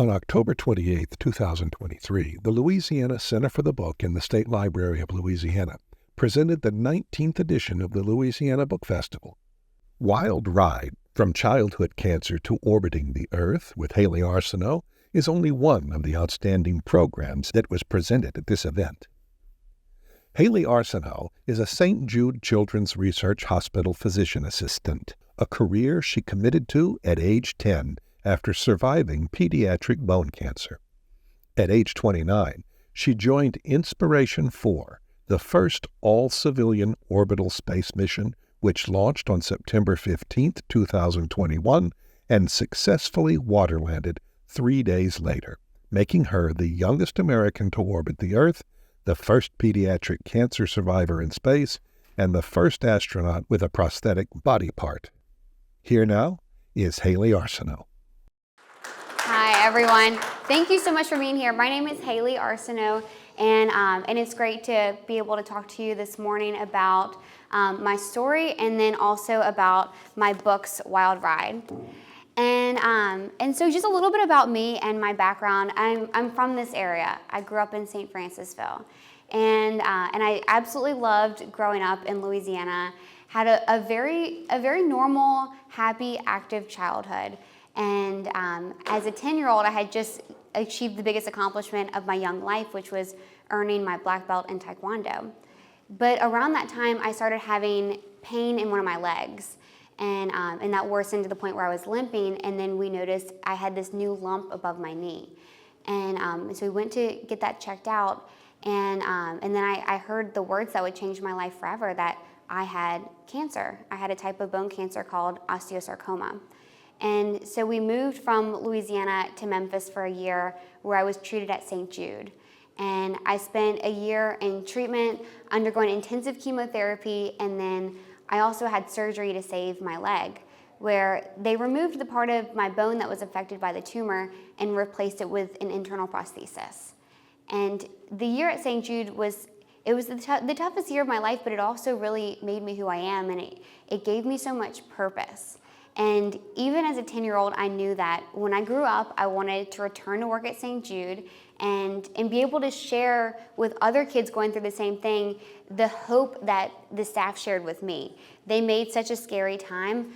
On October 28, 2023, the Louisiana Center for the Book in the State Library of Louisiana presented the 19th edition of the Louisiana Book Festival. Wild Ride, From Childhood Cancer to Orbiting the Earth with Hayley Arceneaux is only one of the outstanding programs that was presented at this event. Hayley Arceneaux is a St. Jude Children's Research Hospital physician assistant, a career she committed to at age 10 after surviving pediatric bone cancer. At age 29, she joined Inspiration 4, the first all-civilian orbital space mission, which launched on September 15, 2021, and successfully waterlanded 3 days later, making her the youngest American to orbit the Earth, the first pediatric cancer survivor in space, and the first astronaut with a prosthetic body part. Here now is Hayley Arceneaux. Hi, everyone. Thank you so much for being here. My name is Hayley Arceneaux, and it's great to be able to talk to you this morning about my story and then also about my book's Wild Ride. And so just a little bit about me and my background. I'm from this area. I grew up in St. Francisville, and I absolutely loved growing up in Louisiana. Had a very normal, happy, active childhood. And as a 10-year-old, I had just achieved the biggest accomplishment of my young life, which was earning my black belt in Taekwondo. But around that time, I started having pain in one of my legs. And that worsened to the point where I was limping. And then we noticed I had this new lump above my knee. And so we went to get that checked out. And then I heard the words that would change my life forever, that I had cancer. I had a type of bone cancer called osteosarcoma. And so we moved from Louisiana to Memphis for a year, where I was treated at St. Jude. And I spent a year in treatment, undergoing intensive chemotherapy, and then I also had surgery to save my leg, where they removed the part of my bone that was affected by the tumor and replaced it with an internal prosthesis. And the year at St. Jude was the toughest year of my life, but it also really made me who I am, and it gave me so much purpose. And even as a 10-year-old, I knew that when I grew up, I wanted to return to work at St. Jude and be able to share with other kids going through the same thing the hope that the staff shared with me. They made such a scary time.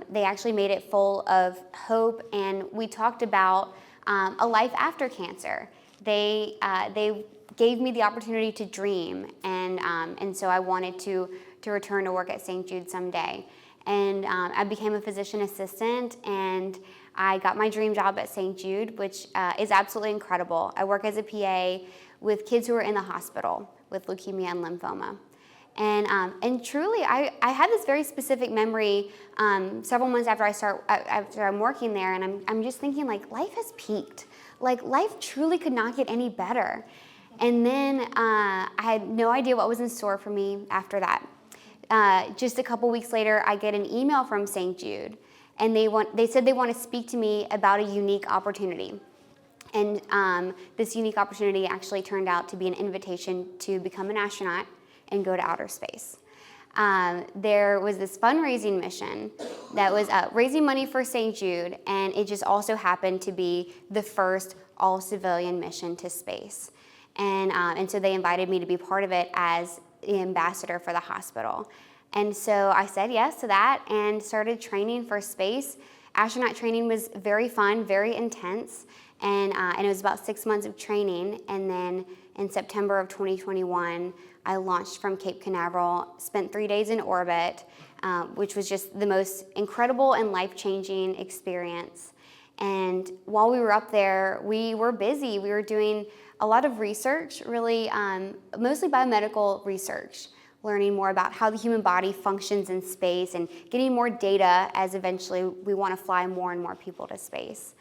They actually made it full of hope, and we talked about a life after cancer. They gave me the opportunity to dream, and so I wanted to return to work at St. Jude someday. And I became a physician assistant, and I got my dream job at St. Jude, which is absolutely incredible. I work as a PA with kids who are in the hospital with leukemia and lymphoma. And truly, I had this very specific memory several months after I'm working there, and I'm just thinking, like, life has peaked. Like, life truly could not get any better. And then I had no idea what was in store for me after that. Just a couple weeks later, I get an email from St. Jude, and they said they want to speak to me about a unique opportunity. And this unique opportunity actually turned out to be an invitation to become an astronaut and go to outer space. There was this fundraising mission that was raising money for St. Jude, and it just also happened to be the first all-civilian mission to space. And so they invited me to be part of it as the ambassador for the hospital. And so I said yes to that and started training for space. Astronaut training was very fun, very intense, and it was about 6 months of training. And then in September of 2021, I launched from Cape Canaveral, spent 3 days in orbit, which was just the most incredible and life-changing experience. And while we were up there, we were busy. We were doing a lot of research, really mostly biomedical research, learning more about how the human body functions in space and getting more data as eventually we want to fly more and more people to space.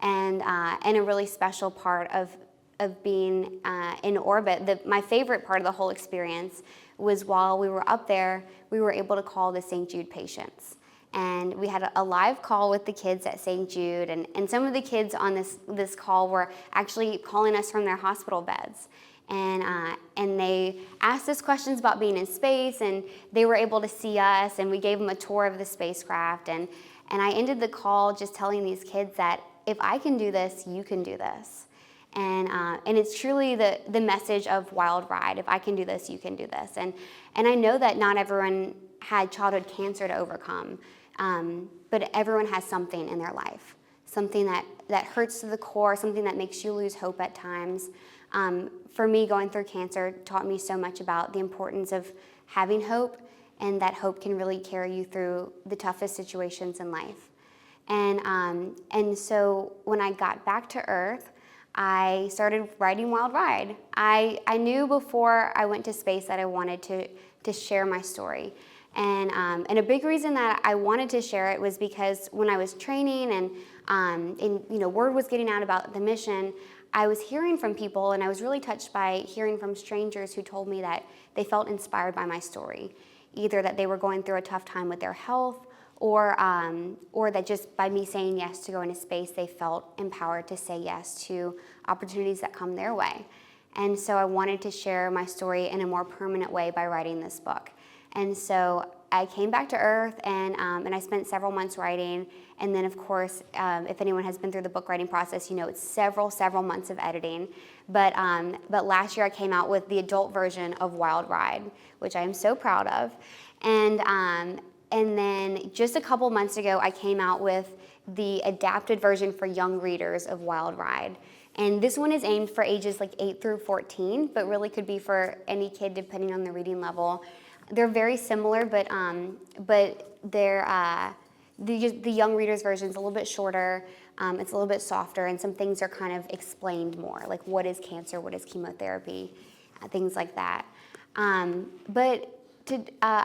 And a really special part of being in orbit, my favorite part of the whole experience was while we were up there, we were able to call the St. Jude patients. And we had a live call with the kids at St. Jude, and some of the kids on this call were actually calling us from their hospital beds. And they asked us questions about being in space, and they were able to see us, and we gave them a tour of the spacecraft. And I ended the call just telling these kids that if I can do this, you can do this. And it's truly the message of Wild Ride. If I can do this, you can do this. And I know that not everyone had childhood cancer to overcome, but everyone has something in their life, something that hurts to the core, something that makes you lose hope at times. For me, going through cancer taught me so much about the importance of having hope, and that hope can really carry you through the toughest situations in life. And so when I got back to Earth, I started writing Wild Ride. I knew before I went to space that I wanted to share my story. And a big reason that I wanted to share it was because when I was training and word was getting out about the mission, I was hearing from people, and I was really touched by hearing from strangers who told me that they felt inspired by my story, either that they were going through a tough time with their health, or that just by me saying yes to go into space, they felt empowered to say yes to opportunities that come their way. And so I wanted to share my story in a more permanent way by writing this book. And so I came back to Earth, and I spent several months writing. And then, of course, if anyone has been through the book writing process, it's several months of editing. But last year I came out with the adult version of Wild Ride, which I am so proud of. And then just a couple months ago, I came out with the adapted version for young readers of Wild Ride. And this one is aimed for ages like 8 through 14, but really could be for any kid depending on the reading level. They're very similar, but they're the young readers version is a little bit shorter. It's a little bit softer, and some things are kind of explained more, like what is cancer, what is chemotherapy, things like that. I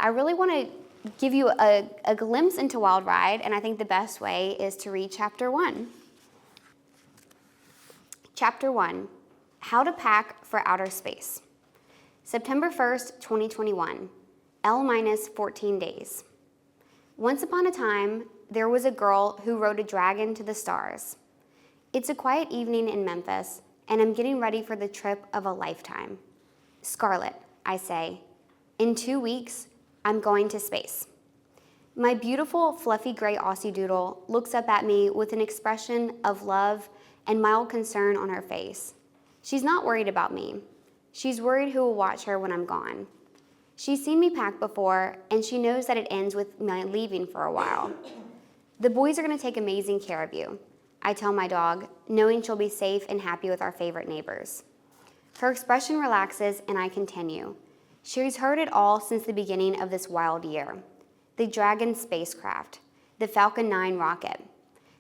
really want to give you a glimpse into Wild Ride, and I think the best way is to read Chapter 1. Chapter 1, How to Pack for Outer Space. September 1st, 2021, L-14 days. Once upon a time, there was a girl who rode a dragon to the stars. It's a quiet evening in Memphis, and I'm getting ready for the trip of a lifetime. Scarlett, I say, in 2 weeks, I'm going to space. My beautiful, fluffy gray Aussie doodle looks up at me with an expression of love and mild concern on her face. She's not worried about me. She's worried who will watch her when I'm gone. She's seen me pack before, and she knows that it ends with my leaving for a while. The boys are going to take amazing care of you, I tell my dog, knowing she'll be safe and happy with our favorite neighbors. Her expression relaxes, and I continue. She's heard it all since the beginning of this wild year. The Dragon spacecraft, the Falcon 9 rocket,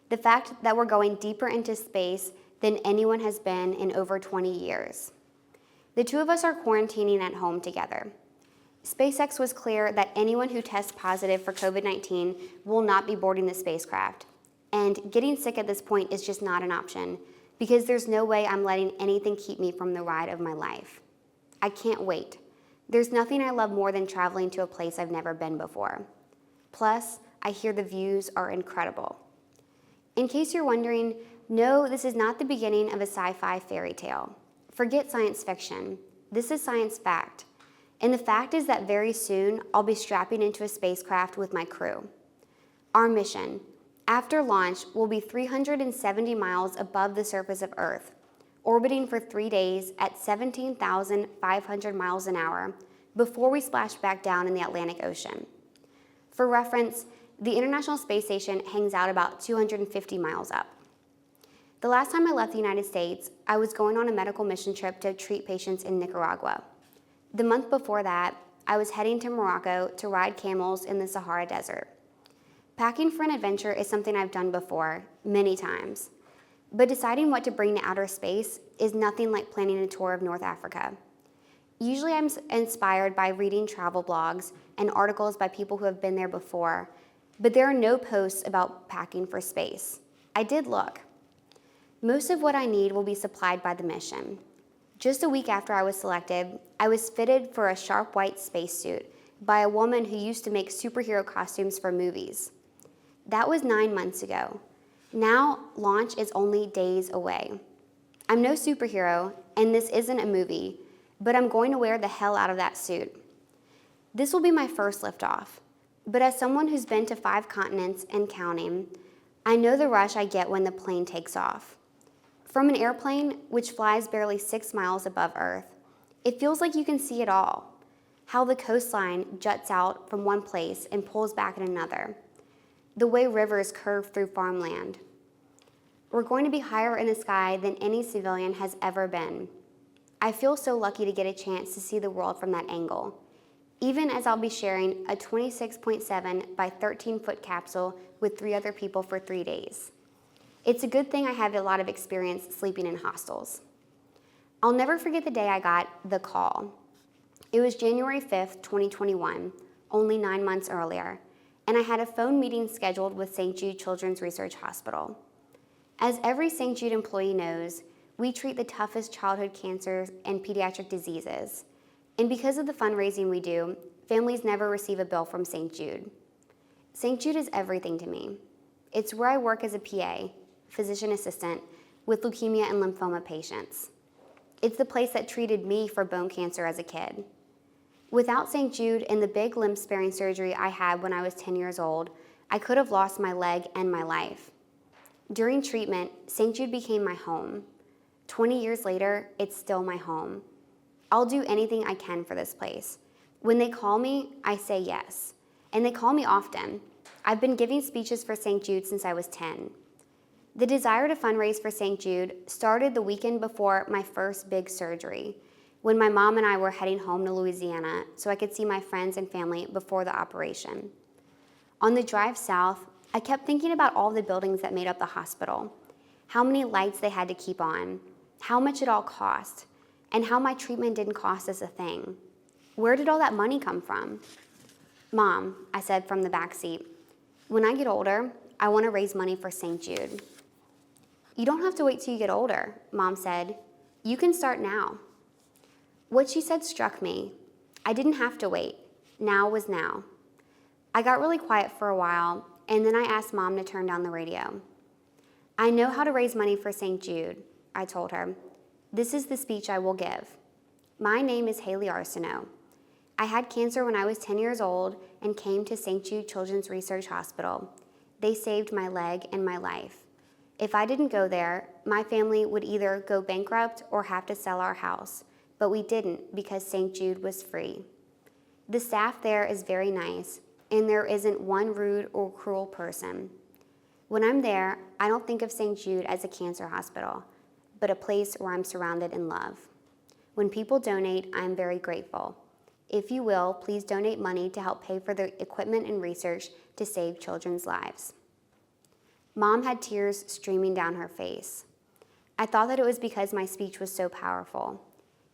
the fact that we're going deeper into space than anyone has been in over 20 years. The two of us are quarantining at home together. SpaceX was clear that anyone who tests positive for COVID-19 will not be boarding the spacecraft. And getting sick at this point is just not an option, because there's no way I'm letting anything keep me from the ride of my life. I can't wait. There's nothing I love more than traveling to a place I've never been before. Plus, I hear the views are incredible. In case you're wondering, no, this is not the beginning of a sci-fi fairy tale. Forget science fiction. This is science fact. And the fact is that very soon, I'll be strapping into a spacecraft with my crew. Our mission, after launch, will be 370 miles above the surface of Earth, orbiting for 3 days at 17,500 miles an hour before we splash back down in the Atlantic Ocean. For reference, the International Space Station hangs out about 250 miles up. The last time I left the United States, I was going on a medical mission trip to treat patients in Nicaragua. The month before that, I was heading to Morocco to ride camels in the Sahara Desert. Packing for an adventure is something I've done before, many times. But deciding what to bring to outer space is nothing like planning a tour of North Africa. Usually I'm inspired by reading travel blogs and articles by people who have been there before, but there are no posts about packing for space. I did look. Most of what I need will be supplied by the mission. Just a week after I was selected, I was fitted for a sharp white spacesuit by a woman who used to make superhero costumes for movies. That was 9 months ago. Now, launch is only days away. I'm no superhero, and this isn't a movie, but I'm going to wear the hell out of that suit. This will be my first liftoff, but as someone who's been to 5 continents and counting, I know the rush I get when the plane takes off. From an airplane, which flies barely 6 miles above Earth, it feels like you can see it all. How the coastline juts out from one place and pulls back in another. The way rivers curve through farmland. We're going to be higher in the sky than any civilian has ever been. I feel so lucky to get a chance to see the world from that angle, even as I'll be sharing a 26.7 by 13-foot capsule with 3 other people for 3 days. It's a good thing I have a lot of experience sleeping in hostels. I'll never forget the day I got the call. It was January 5th, 2021, only 9 months earlier, and I had a phone meeting scheduled with St. Jude Children's Research Hospital. As every St. Jude employee knows, we treat the toughest childhood cancers and pediatric diseases. And because of the fundraising we do, families never receive a bill from St. Jude. St. Jude is everything to me. It's where I work as a PA, physician assistant, with leukemia and lymphoma patients. It's the place that treated me for bone cancer as a kid. Without St. Jude and the big limb-sparing surgery I had when I was 10 years old, I could have lost my leg and my life. During treatment, St. Jude became my home. 20 years later, it's still my home. I'll do anything I can for this place. When they call me, I say yes. And they call me often. I've been giving speeches for St. Jude since I was 10. The desire to fundraise for St. Jude started the weekend before my first big surgery, when my mom and I were heading home to Louisiana so I could see my friends and family before the operation. On the drive south, I kept thinking about all the buildings that made up the hospital, how many lights they had to keep on, how much it all cost, and how my treatment didn't cost us a thing. Where did all that money come from? Mom, I said from the back seat, when I get older, I want to raise money for St. Jude. You don't have to wait till you get older, Mom said. You can start now. What she said struck me. I didn't have to wait. Now was now. I got really quiet for a while, and then I asked Mom to turn down the radio. I know how to raise money for St. Jude, I told her. This is the speech I will give. My name is Hayley Arceneaux. I had cancer when I was 10 years old and came to St. Jude Children's Research Hospital. They saved my leg and my life. If I didn't go there, my family would either go bankrupt or have to sell our house, but we didn't because St. Jude was free. The staff there is very nice, and there isn't one rude or cruel person. When I'm there, I don't think of St. Jude as a cancer hospital, but a place where I'm surrounded in love. When people donate, I'm very grateful. If you will, please donate money to help pay for the equipment and research to save children's lives. Mom had tears streaming down her face. I thought that it was because my speech was so powerful.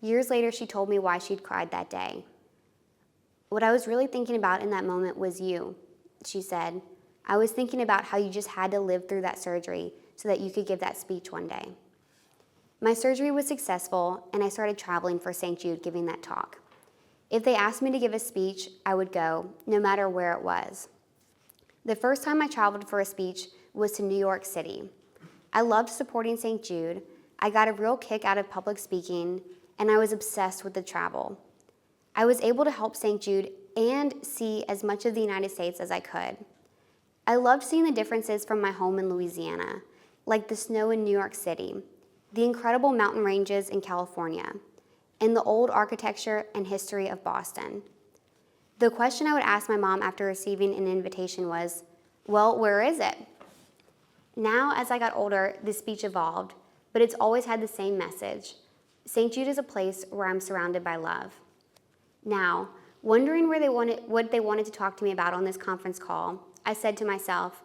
Years later, she told me why she'd cried that day. What I was really thinking about in that moment was you, she said. I was thinking about how you just had to live through that surgery so that you could give that speech one day. My surgery was successful, and I started traveling for St. Jude giving that talk. If they asked me to give a speech, I would go, no matter where it was. The first time I traveled for a speech was to New York City. I loved supporting St. Jude. I got a real kick out of public speaking, and I was obsessed with the travel. I was able to help St. Jude and see as much of the United States as I could. I loved seeing the differences from my home in Louisiana, like the snow in New York City, the incredible mountain ranges in California, and the old architecture and history of Boston. The question I would ask my mom after receiving an invitation was, well, where is it? Now, as I got older, the speech evolved, but it's always had the same message. St. Jude is a place where I'm surrounded by love. Now, wondering what they wanted to talk to me about on this conference call, I said to myself,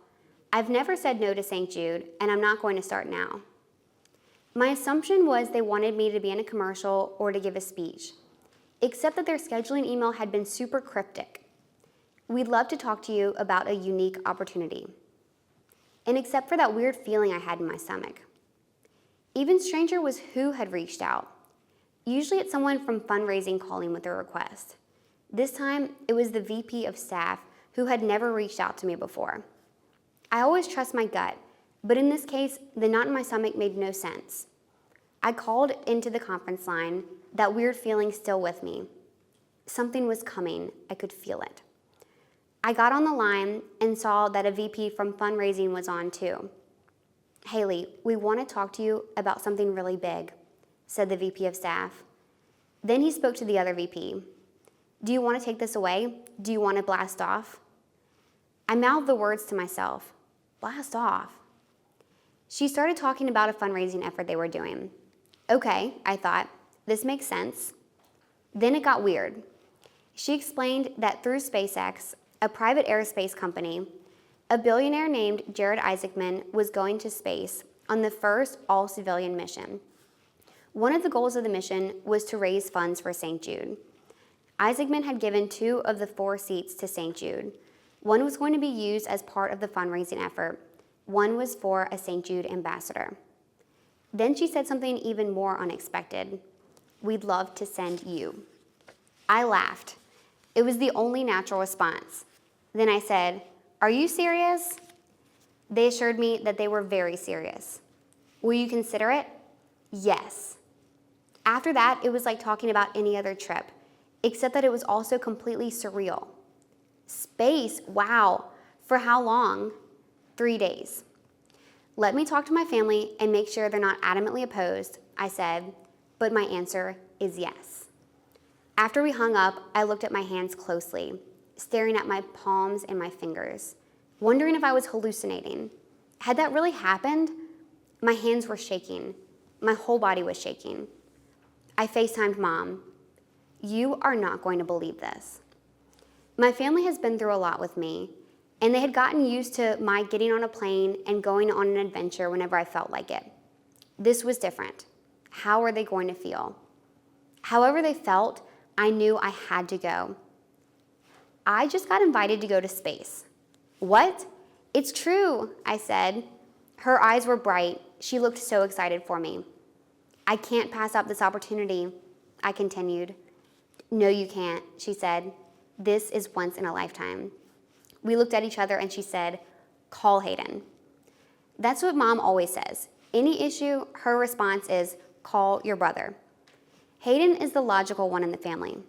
I've never said no to St. Jude, and I'm not going to start now. My assumption was they wanted me to be in a commercial or to give a speech, except that their scheduling email had been super cryptic. We'd love to talk to you about a unique opportunity. And except for that weird feeling I had in my stomach. Even stranger was who had reached out. Usually it's someone from fundraising calling with a request. This time, it was the VP of staff who had never reached out to me before. I always trust my gut, but in this case, the knot in my stomach made no sense. I called into the conference line, that weird feeling still with me. Something was coming, I could feel it. I got on the line and saw that a VP from fundraising was on too. "Hayley, we want to talk to you about something really big," said the VP of staff. Then he spoke to the other VP. "Do you want to take this away? Do you want to blast off?" I mouthed the words to myself. Blast off. She started talking about a fundraising effort they were doing. Okay, I thought, this makes sense. Then it got weird. She explained that through SpaceX, a private aerospace company, a billionaire named Jared Isaacman was going to space on the first all-civilian mission. One of the goals of the mission was to raise funds for St. Jude. Isaacman had given 2 of the 4 seats to St. Jude. One was going to be used as part of the fundraising effort. One was for a St. Jude ambassador. Then she said something even more unexpected. "We'd love to send you." I laughed. It was the only natural response. Then I said, "Are you serious?" They assured me that they were very serious. "Will you consider it?" "Yes." After that, it was like talking about any other trip, except that it was also completely surreal. Space, wow. For how long? 3 days. "Let me talk to my family and make sure they're not adamantly opposed," I said, but my answer is yes. After we hung up, I looked at my hands closely, staring at my palms and my fingers, wondering if I was hallucinating. Had that really happened? My hands were shaking. My whole body was shaking. I FaceTimed Mom. "You are not going to believe this." My family has been through a lot with me, and they had gotten used to my getting on a plane and going on an adventure whenever I felt like it. This was different. How were they going to feel? However they felt, I knew I had to go. "I just got invited to go to space." "What?" "It's true," I said. Her eyes were bright. She looked so excited for me. "I can't pass up this opportunity," I continued. "No, you can't," she said. "This is once in a lifetime." We looked at each other and she said, "Call Hayden." That's what Mom always says. Any issue, her response is, "Call your brother." Hayden is the logical one in the family.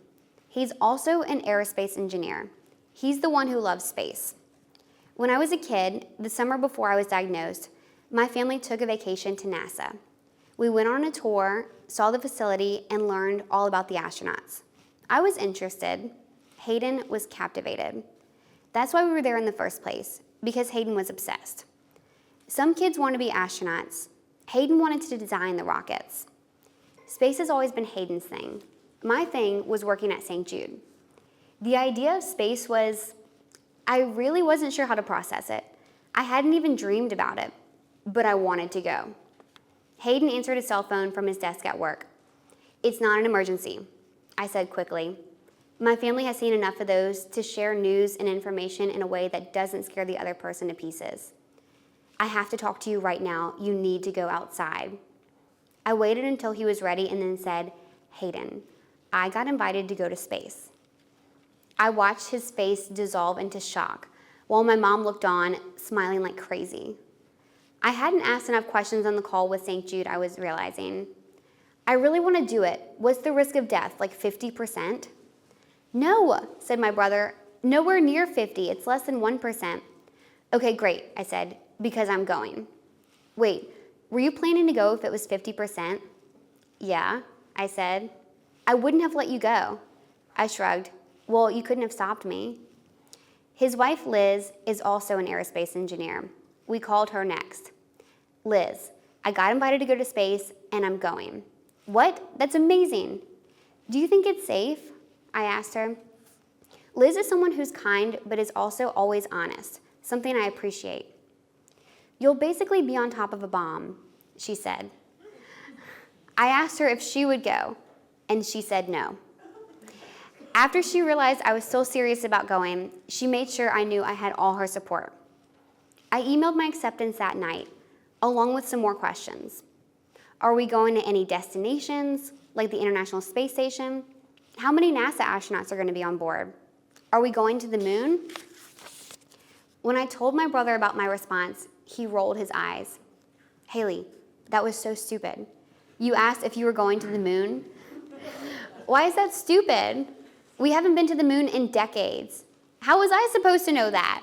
He's also an aerospace engineer. He's the one who loves space. When I was a kid, the summer before I was diagnosed, my family took a vacation to NASA. We went on a tour, saw the facility, and learned all about the astronauts. I was interested. Hayden was captivated. That's why we were there in the first place, because Hayden was obsessed. Some kids want to be astronauts. Hayden wanted to design the rockets. Space has always been Hayden's thing. My thing was working at St. Jude. The idea of space I really wasn't sure how to process it. I hadn't even dreamed about it, but I wanted to go. Hayden answered his cell phone from his desk at work. "It's not an emergency," I said quickly. My family has seen enough of those to share news and information in a way that doesn't scare the other person to pieces. "I have to talk to you right now. You need to go outside." I waited until he was ready and then said, "Hayden, I got invited to go to space." I watched his face dissolve into shock while my mom looked on, smiling like crazy. I hadn't asked enough questions on the call with St. Jude, I was realizing. "I really want to do it. What's the risk of death, like 50%? "No," said my brother. "Nowhere near 50. It's less than 1%. "Okay, great," I said, "because I'm going." "Wait, were you planning to go if it was 50%? "Yeah," I said. "I wouldn't have let you go." I shrugged. "Well, you couldn't have stopped me." His wife, Liz, is also an aerospace engineer. We called her next. "Liz, I got invited to go to space, and I'm going." "What? That's amazing." "Do you think it's safe?" I asked her. Liz is someone who's kind, but is also always honest, something I appreciate. "You'll basically be on top of a bomb," she said. I asked her if she would go, and she said no. After she realized I was still serious about going, she made sure I knew I had all her support. I emailed my acceptance that night, along with some more questions. Are we going to any destinations, like the International Space Station? How many NASA astronauts are going to be on board? Are we going to the moon? When I told my brother about my response, he rolled his eyes. "Hayley, that was so stupid. You asked if you were going to the moon? Why is that stupid? We haven't been to the moon in decades. How was I supposed to know that?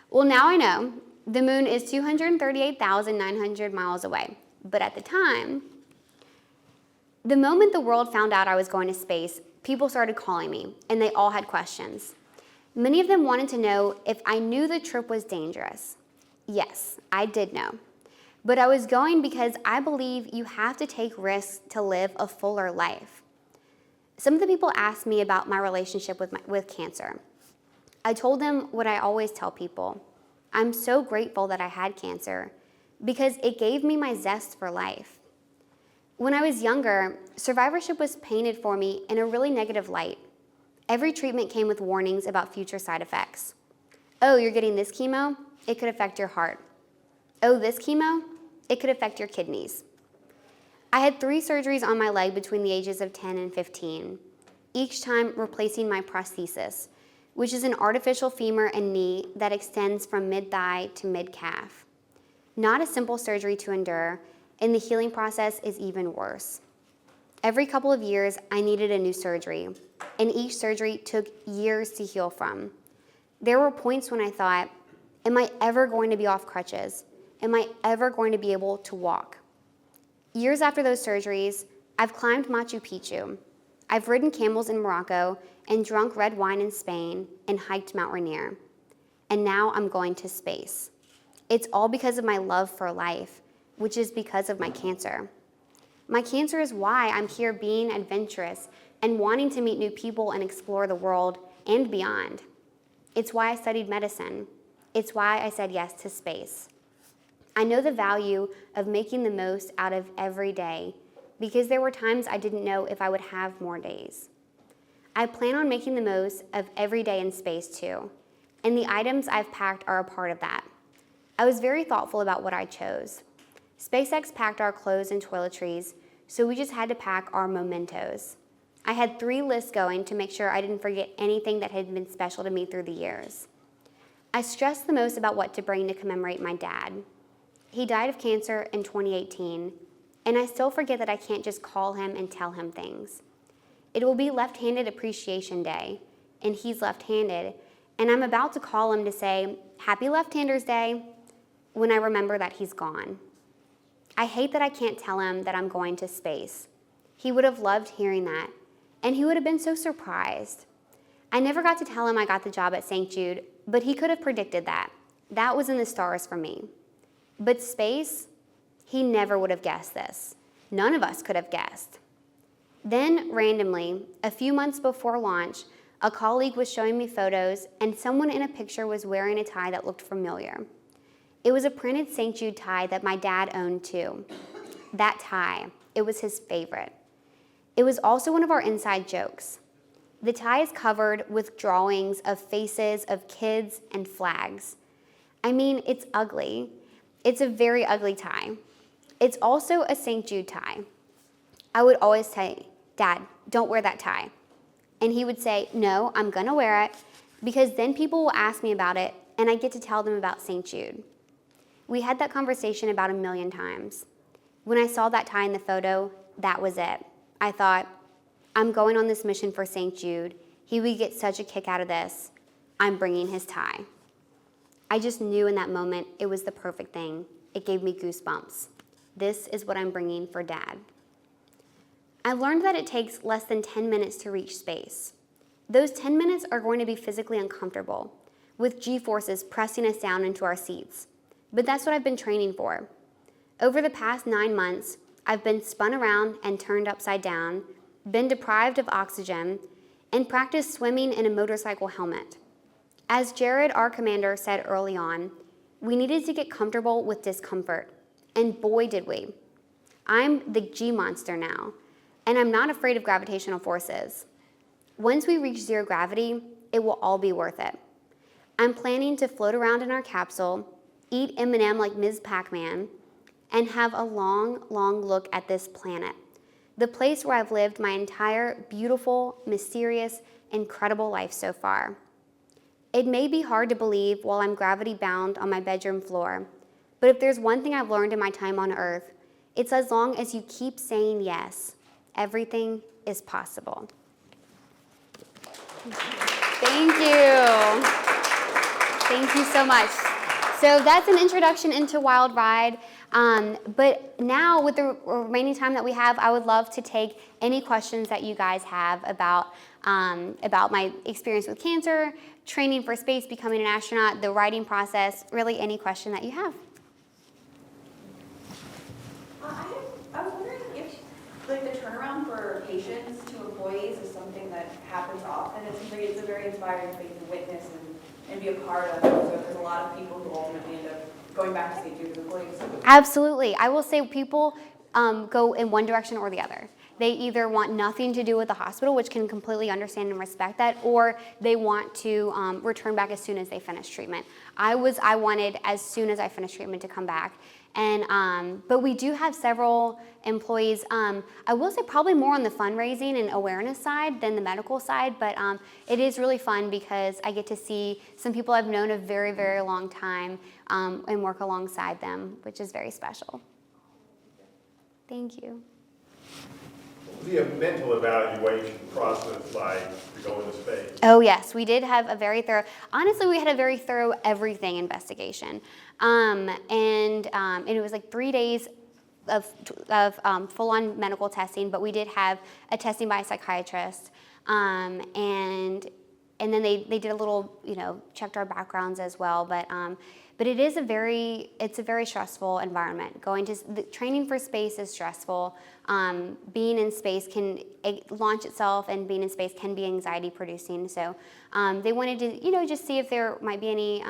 Well, now I know. The moon is 238,900 miles away. But at the time, the moment the world found out I was going to space, people started calling me, and they all had questions. Many of them wanted to know if I knew the trip was dangerous. Yes, I did know. But I was going because I believe you have to take risks to live a fuller life. Some of the people asked me about my relationship with cancer. I told them what I always tell people. I'm so grateful that I had cancer because it gave me my zest for life. When I was younger, survivorship was painted for me in a really negative light. Every treatment came with warnings about future side effects. Oh, you're getting this chemo? It could affect your heart. Oh, this chemo? It could affect your kidneys. I had 3 surgeries on my leg between the ages of 10 and 15, each time replacing my prosthesis, which is an artificial femur and knee that extends from mid-thigh to mid-calf. Not a simple surgery to endure, and the healing process is even worse. Every couple of years, I needed a new surgery, and each surgery took years to heal from. There were points when I thought, am I ever going to be off crutches? Am I ever going to be able to walk? Years after those surgeries, I've climbed Machu Picchu. I've ridden camels in Morocco and drunk red wine in Spain and hiked Mount Rainier. And now I'm going to space. It's all because of my love for life, which is because of my cancer. My cancer is why I'm here being adventurous and wanting to meet new people and explore the world and beyond. It's why I studied medicine. It's why I said yes to space. I know the value of making the most out of every day because there were times I didn't know if I would have more days. I plan on making the most of every day in space too, and the items I've packed are a part of that. I was very thoughtful about what I chose. SpaceX packed our clothes and toiletries, so we just had to pack our mementos. I had 3 lists going to make sure I didn't forget anything that had been special to me through the years. I stressed the most about what to bring to commemorate my dad. He died of cancer in 2018, and I still forget that I can't just call him and tell him things. It will be Left-Handed Appreciation Day, and he's left-handed, and I'm about to call him to say, Happy Left-Handers Day, when I remember that he's gone. I hate that I can't tell him that I'm going to space. He would have loved hearing that, and he would have been so surprised. I never got to tell him I got the job at St. Jude, but he could have predicted that. That was in the stars for me. But space, he never would have guessed this. None of us could have guessed. Then, randomly, a few months before launch, a colleague was showing me photos, and someone in a picture was wearing a tie that looked familiar. It was a printed St. Jude tie that my dad owned too. That tie, it was his favorite. It was also one of our inside jokes. The tie is covered with drawings of faces of kids and flags. I mean, it's ugly. It's a very ugly tie. It's also a St. Jude tie. I would always say, Dad, don't wear that tie. And he would say, no, I'm gonna wear it because then people will ask me about it and I get to tell them about St. Jude. We had that conversation about 1 million times. When I saw that tie in the photo, that was it. I thought, I'm going on this mission for St. Jude. He would get such a kick out of this. I'm bringing his tie. I just knew in that moment it was the perfect thing. It gave me goosebumps. This is what I'm bringing for Dad. I learned that it takes less than 10 minutes to reach space. Those 10 minutes are going to be physically uncomfortable, with G-forces pressing us down into our seats. But that's what I've been training for. Over the past 9 months, I've been spun around and turned upside down, been deprived of oxygen, and practiced swimming in a motorcycle helmet. As Jared, our commander, said early on, we needed to get comfortable with discomfort, and boy did we. I'm the G-monster now, and I'm not afraid of gravitational forces. Once we reach zero gravity, it will all be worth it. I'm planning to float around in our capsule, eat M&M like Ms. Pac-Man, and have a long, long look at this planet, the place where I've lived my entire beautiful, mysterious, incredible life so far. It may be hard to believe while I'm gravity-bound on my bedroom floor, but if there's one thing I've learned in my time on Earth, it's as long as you keep saying yes, everything is possible. Thank you. Thank you so much. So that's an introduction into Wild Ride. But now with the remaining time that we have, I would love to take any questions that you guys have about my experience with cancer, training for space, becoming an astronaut, the writing process, really any question that you have. I was wondering if the turnaround for patients to employees is something that happens often. It seems like it's a very inspiring thing to witness and be a part of. So there's a lot of people who ultimately end up going back to St. Jude's employees. Absolutely. I will say people go in one direction or the other. They either want nothing to do with the hospital, which can completely understand and respect that, or they want to return back as soon as they finish treatment. I wanted as soon as I finished treatment to come back. And but we do have several employees. I will say probably more on the fundraising and awareness side than the medical side, but it is really fun because I get to see some people I've known a very, very long time and work alongside them, which is very special. Thank you. The mental evaluation process like to go into space? Oh yes, we did have a very thorough, honestly we had a very thorough everything investigation. And it was like 3 days of full-on medical testing, but we did have a testing by a psychiatrist. And then they did a little, checked our backgrounds as well, but it's a very stressful environment. The training for space is stressful. Being in space launch itself and being in space can be anxiety producing. So they wanted to, just see if there might be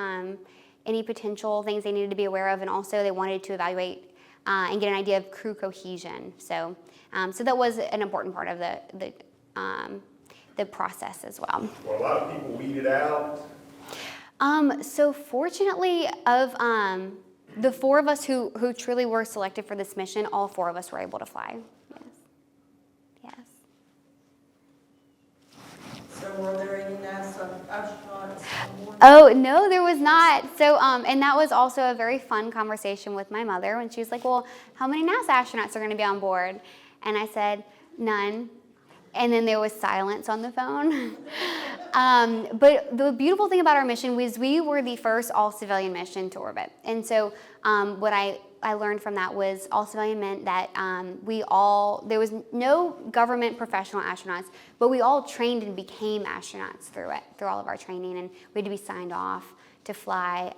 any potential things they needed to be aware of, and also they wanted to evaluate and get an idea of crew cohesion. So that was an important part of the process as well. Well, a lot of people weeded out. So fortunately, of the 4 of us who truly were selected for this mission, all 4 of us were able to fly. Yes. So were there any NASA astronauts? Oh, no, there was not. So, and that was also a very fun conversation with my mother when she was like, well, how many NASA astronauts are going to be on board? And I said, none. And then there was silence on the phone. But the beautiful thing about our mission was we were the first all-civilian mission to orbit. And so what I learned from that was all-civilian meant that there was no government professional astronauts, but we all trained and became astronauts through all of our training, and we had to be signed off to fly.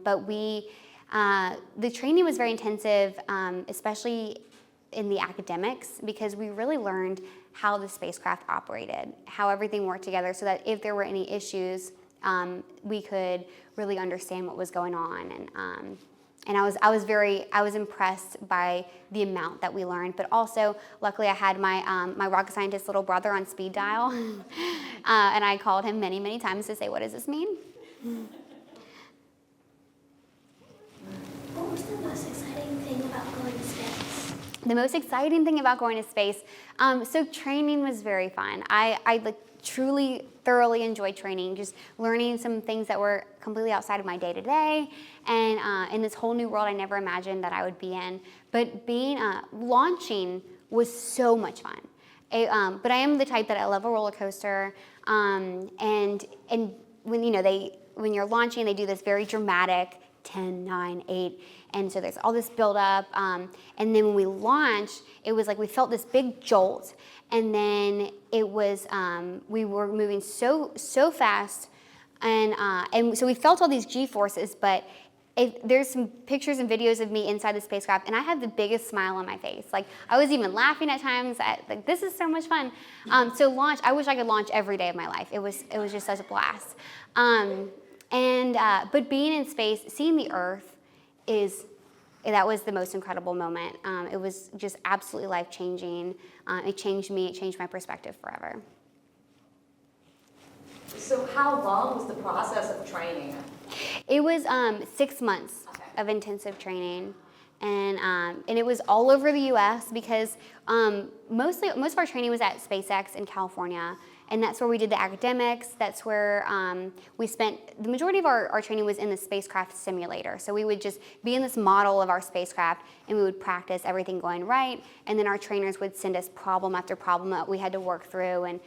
But the training was very intensive, especially in the academics, because we really learned how the spacecraft operated, how everything worked together, so that if there were any issues, we could really understand what was going on. And I was impressed by the amount that we learned. But also, luckily, I had my rocket scientist little brother on speed dial, and I called him many, many times to say, "What does this mean?" What was the most exciting thing about going to space? The most exciting thing about going to space, so training was very fun. I truly, thoroughly enjoyed training, just learning some things that were completely outside of my day-to-day, and in this whole new world I never imagined that I would be in. But launching was so much fun. But I am the type that I love a roller coaster, and when when you're launching, they do this very dramatic 10, 9, 8. And so there's all this buildup. And then when we launched, it was like we felt this big jolt. And then it was, we were moving so fast. And so we felt all these G-forces, but there's some pictures and videos of me inside the spacecraft, and I had the biggest smile on my face. Like, I was even laughing at times like, this is so much fun. So launch, I wish I could launch every day of my life. It was just such a blast. But being in space, seeing the Earth, that was the most incredible moment. It was just absolutely life-changing. It changed me, it changed my perspective forever. So how long was the process of training? It was 6 months of intensive training. And it was all over the U.S. because most of our training was at SpaceX in California. And that's where we did the academics. That's where we spent, the majority of our training was in the spacecraft simulator. So we would just be in this model of our spacecraft and we would practice everything going right. And then our trainers would send us problem after problem that we had to work through. And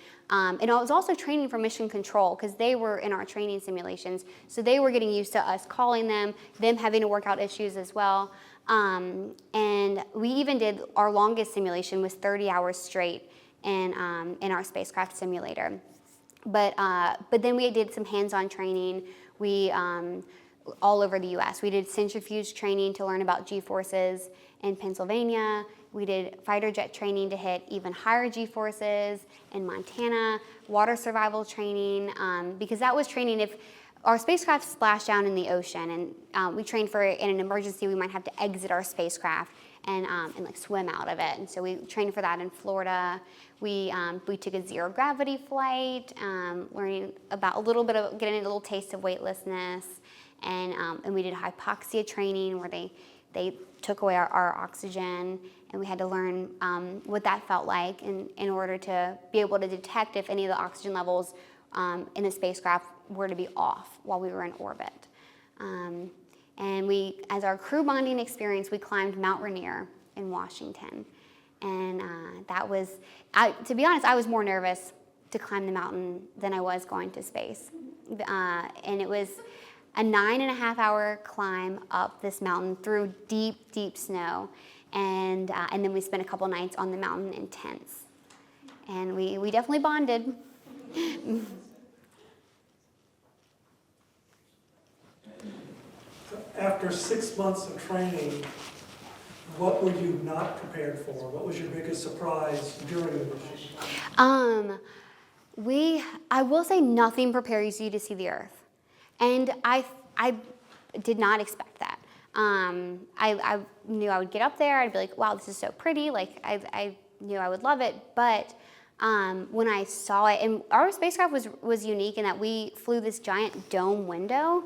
it was also training for mission control because they were in our training simulations. So they were getting used to us calling them having to work out issues as well. And we even did, our longest simulation was 30 hours straight in our spacecraft simulator. But then we did some hands-on training. We, all over the US. We did centrifuge training to learn about G-forces in Pennsylvania. We did fighter jet training to hit even higher G-forces in Montana, water survival training, because that was training if our spacecraft splashed down in the ocean, and we trained for in an emergency we might have to exit our spacecraft and like swim out of it. And so we trained for that in Florida. We took a zero gravity flight, learning about a little bit of getting a little taste of weightlessness, and we did hypoxia training where they took away our oxygen, and we had to learn what that felt like in order to be able to detect if any of the oxygen levels in the spacecraft were to be off while we were in orbit. And we, as our crew bonding experience, we climbed Mount Rainier in Washington. And that was, to be honest, I was more nervous to climb the mountain than I was going to space. And it was a 9.5-hour climb up this mountain through deep, deep snow. And then we spent a couple nights on the mountain in tents. And we definitely bonded. After 6 months of training, what were you not prepared for? What was your biggest surprise during the mission? I will say nothing prepares you to see the Earth. And I did not expect that. I knew I would get up there, I'd be like, wow, this is so pretty. Like, I knew I would love it. But when I saw it, and our spacecraft was unique in that we flew this giant dome window.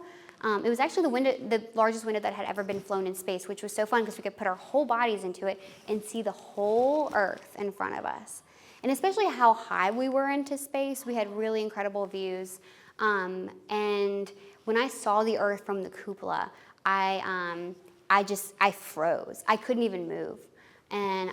It was actually the largest window that had ever been flown in space, which was so fun because we could put our whole bodies into it and see the whole Earth in front of us. And especially how high we were into space, we had really incredible views. And when I saw the Earth from the cupola, I froze. I couldn't even move, and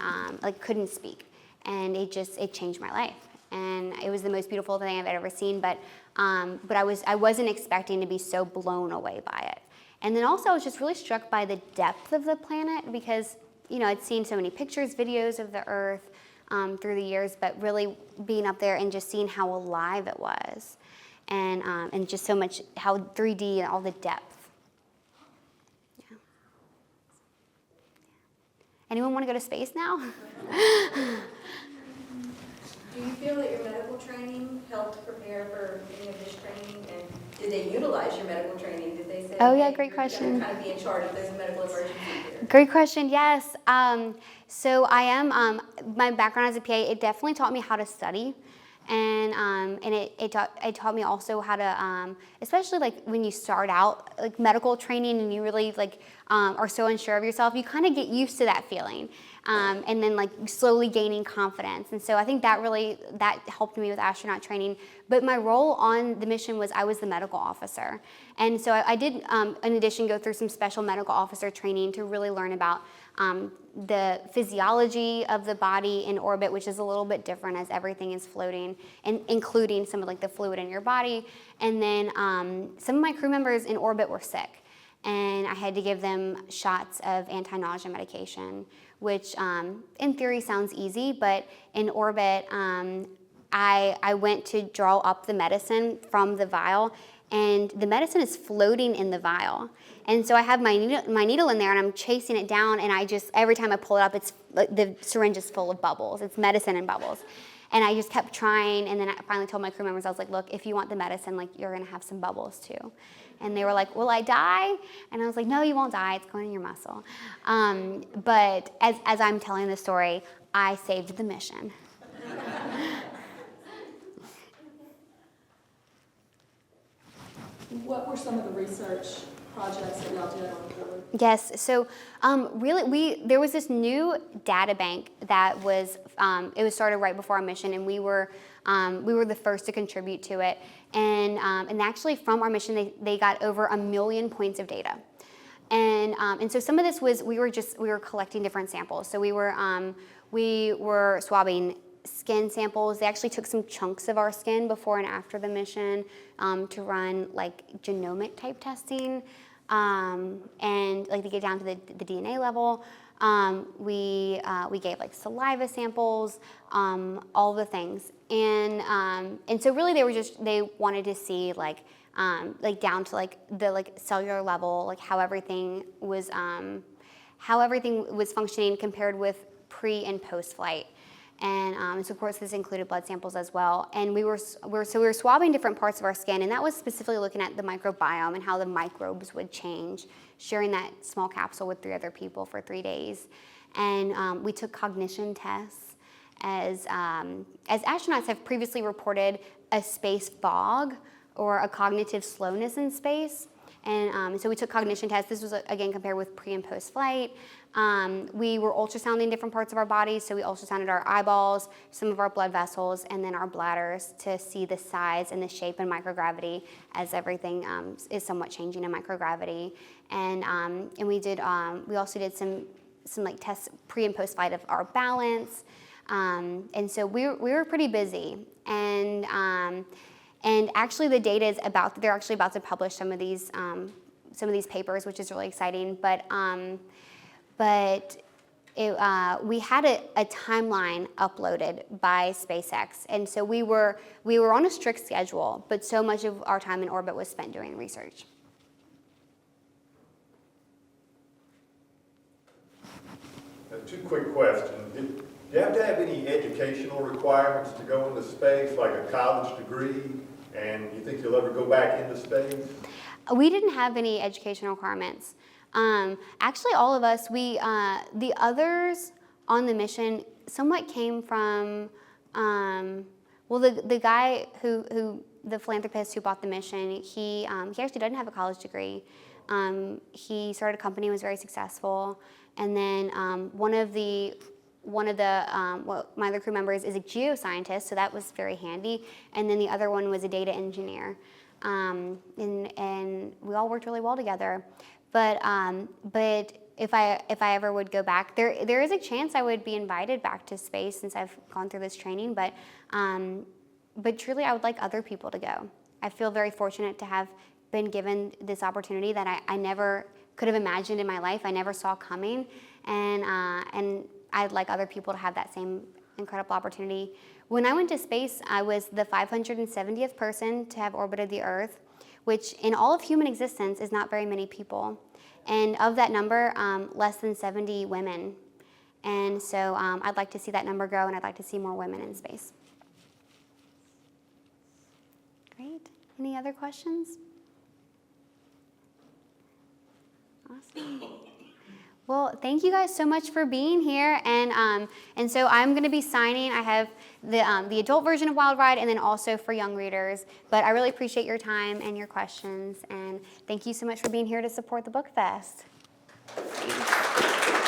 couldn't speak. And it changed my life. And it was the most beautiful thing I've ever seen, but I wasn't expecting to be so blown away by it. And then also I was just really struck by the depth of the planet because, I'd seen so many pictures, videos of the Earth through the years, but really being up there and just seeing how alive it was and just so much, how 3D and all the depth. Yeah. Anyone want to go to space now? Do you feel that your medical training helped prepare for any of this training? And did they utilize your medical training? Did they say, Oh, yeah, hey, great you're question. going to kind of be in charge if there's a medical emergency here? Great question, yes. So I am, my background as a PA, it definitely taught me how to study. And it taught me also how to, especially like when you start out like medical training and you really are so unsure of yourself, you kind of get used to that feeling. And then slowly gaining confidence. And so I think that helped me with astronaut training. But my role on the mission was I was the medical officer. And so I did, in addition, go through some special medical officer training to really learn about the physiology of the body in orbit, which is a little bit different as everything is floating, and including some of the fluid in your body. And then some of my crew members in orbit were sick. And I had to give them shots of anti-nausea medication, which in theory sounds easy, but in orbit, I went to draw up the medicine from the vial, and the medicine is floating in the vial. And so I have my needle in there, and I'm chasing it down, and every time I pull it up, the syringe is full of bubbles. It's medicine in bubbles. And I just kept trying, and then I finally told my crew members, I was like, look, if you want the medicine, you're gonna have some bubbles too. And they were like, will I die? And I was like, no, you won't die, it's going in your muscle. But as I'm telling the story, I saved the mission. What were some of the research projects that y'all did on the board? Yes, so really there was this new data bank that was, it was started right before our mission, and we were the first to contribute to it. And actually from our mission, they got over 1 million points of data. And so some of this was, we were collecting different samples. So we were swabbing skin samples. They actually took some chunks of our skin before and after the mission to run like genomic type testing and like to get down to the DNA level. We gave like saliva samples, all the things, and so really they wanted to see like down to like the like cellular level, like how everything was functioning compared with pre and post flight. And so of course this included blood samples as well. And we were swabbing different parts of our skin, and that was specifically looking at the microbiome and how the microbes would change, sharing that small capsule with 3 other people for 3 days. And we took cognition tests as astronauts have previously reported a space fog or a cognitive slowness in space. And so we took cognition tests. This was, again, compared with pre and post flight. We were ultrasounding different parts of our bodies. So we ultrasounded our eyeballs, some of our blood vessels, and then our bladders to see the size and the shape in microgravity, as everything is somewhat changing in microgravity. And we also did some like tests pre and post flight of our balance. And so we were pretty busy. And actually the data is they're actually about to publish some of these papers, which is really exciting. But we had a timeline uploaded by SpaceX. And so we were on a strict schedule, but so much of our time in orbit was spent doing research. Two quick questions. Do you have to have any educational requirements to go into space, like a college degree? And you think you'll ever go back into space? We didn't have any educational requirements. Actually, all of us, the others on the mission somewhat came from, the guy the philanthropist who bought the mission, he actually doesn't have a college degree. He started a company and was very successful. And then one of my other crew members is a geoscientist, so that was very handy. And then the other one was a data engineer. And we all worked really well together. But if I ever would go back, there is a chance I would be invited back to space since I've gone through this training. But truly, I would like other people to go. I feel very fortunate to have been given this opportunity that I never could have imagined in my life. I never saw coming, and I'd like other people to have that same incredible opportunity. When I went to space, I was the 570th person to have orbited the Earth, which in all of human existence is not very many people. And of that number, less than 70 women. And so I'd like to see that number grow, and I'd like to see more women in space. Great. Any other questions? Awesome. Well, thank you guys so much for being here, and so I'm going to be signing. I have the adult version of Wild Ride, and then also for young readers. But I really appreciate your time and your questions, and thank you so much for being here to support the Book Fest. Thanks.